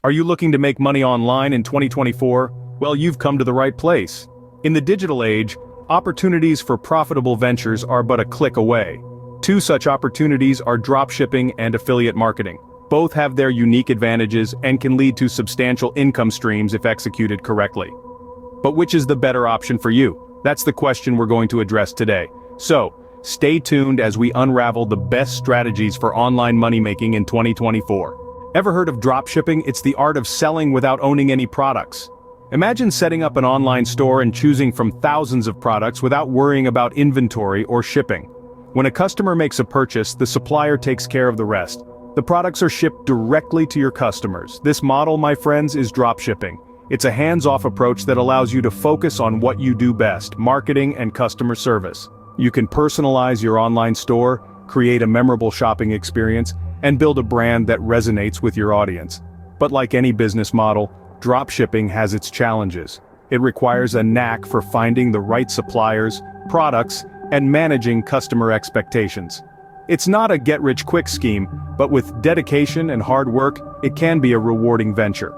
Are you looking to make money online in 2024? Well, you've come to the right place. In the digital age, opportunities for profitable ventures are but a click away. Two such opportunities are dropshipping and affiliate marketing. Both have their unique advantages and can lead to substantial income streams if executed correctly. But which is the better option for you? That's the question we're going to address today. So, stay tuned as we unravel the best strategies for online money making in 2024. Ever heard of dropshipping? It's the art of selling without owning any products. Imagine setting up an online store and choosing from thousands of products without worrying about inventory or shipping. When a customer makes a purchase, the supplier takes care of the rest. The products are shipped directly to your customers. This model, my friends, is dropshipping. It's a hands-off approach that allows you to focus on what you do best: marketing and customer service. You can personalize your online store, create a memorable shopping experience, and build a brand that resonates with your audience. But like any business model, dropshipping has its challenges. It requires a knack for finding the right suppliers, products, and managing customer expectations. It's not a get-rich-quick scheme, but with dedication and hard work, it can be a rewarding venture.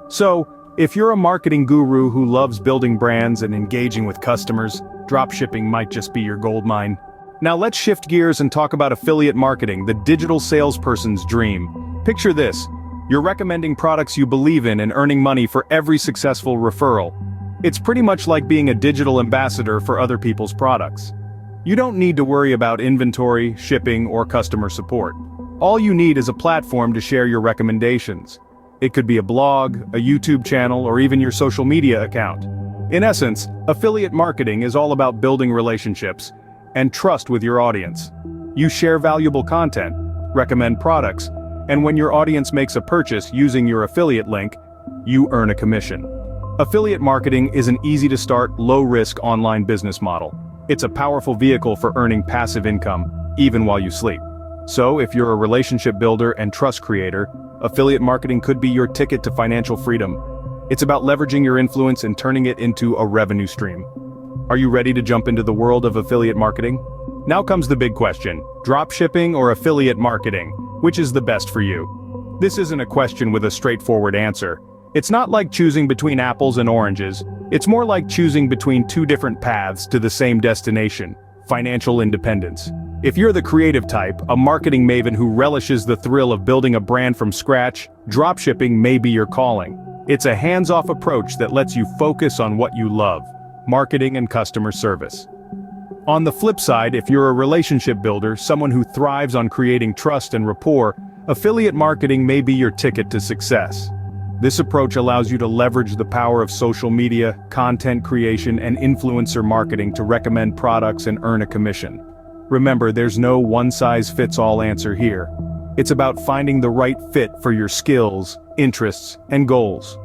So, if you're a marketing guru who loves building brands and engaging with customers, dropshipping might just be your goldmine. Now let's shift gears and talk about affiliate marketing, the digital salesperson's dream. Picture this: you're recommending products you believe in and earning money for every successful referral. It's pretty much like being a digital ambassador for other people's products. You don't need to worry about inventory, shipping, or customer support. All you need is a platform to share your recommendations. It could be a blog, a YouTube channel, or even your social media account. In essence, affiliate marketing is all about building relationships and trust with your audience. You share valuable content, recommend products, and when your audience makes a purchase using your affiliate link, you earn a commission. Affiliate marketing is an easy-to-start, low-risk online business model. It's a powerful vehicle for earning passive income, even while you sleep. So, if you're a relationship builder and trust creator, affiliate marketing could be your ticket to financial freedom. It's about leveraging your influence and turning it into a revenue stream. Are you ready to jump into the world of affiliate marketing? Now comes the big question: dropshipping or affiliate marketing? Which is the best for you? This isn't a question with a straightforward answer. It's not like choosing between apples and oranges. It's more like choosing between two different paths to the same destination: financial independence. If you're the creative type, a marketing maven who relishes the thrill of building a brand from scratch, dropshipping may be your calling. It's a hands-off approach that lets you focus on what you love: marketing and customer service. On the flip side, if you're a relationship builder, someone who thrives on creating trust and rapport, affiliate marketing may be your ticket to success. This approach allows you to leverage the power of social media, content creation, and influencer marketing to recommend products and earn a commission. Remember, there's no one-size-fits-all answer here. It's about finding the right fit for your skills, interests, and goals.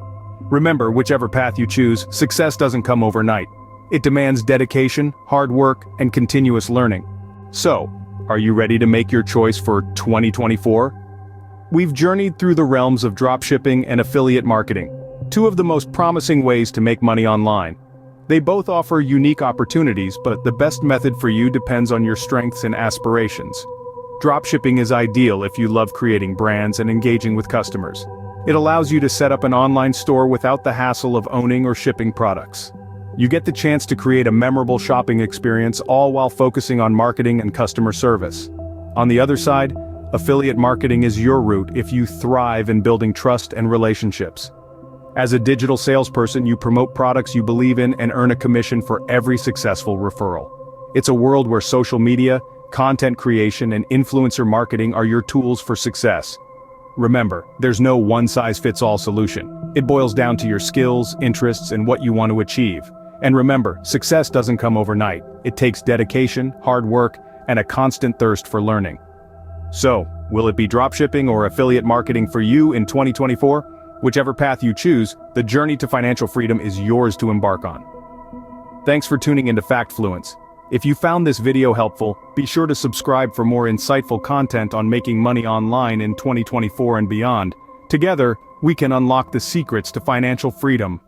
Remember, whichever path you choose, success doesn't come overnight. It demands dedication, hard work, and continuous learning. So, are you ready to make your choice for 2024? We've journeyed through the realms of dropshipping and affiliate marketing, two of the most promising ways to make money online. They both offer unique opportunities, but the best method for you depends on your strengths and aspirations. Dropshipping is ideal if you love creating brands and engaging with customers. It allows you to set up an online store without the hassle of owning or shipping products. You get the chance to create a memorable shopping experience, all while focusing on marketing and customer service. On the other side, affiliate marketing is your route if you thrive in building trust and relationships. As a digital salesperson, you promote products you believe in and earn a commission for every successful referral. It's a world where social media, content creation, and influencer marketing are your tools for success. Remember, there's no one-size-fits-all solution. It boils down to your skills, interests, and what you want to achieve. And remember, success doesn't come overnight. It takes dedication, hard work, and a constant thirst for learning. So, will it be dropshipping or affiliate marketing for you in 2024? Whichever path you choose, the journey to financial freedom is yours to embark on. Thanks for tuning into Factfluence. If you found this video helpful, be sure to subscribe for more insightful content on making money online in 2024 and beyond. Together, we can unlock the secrets to financial freedom.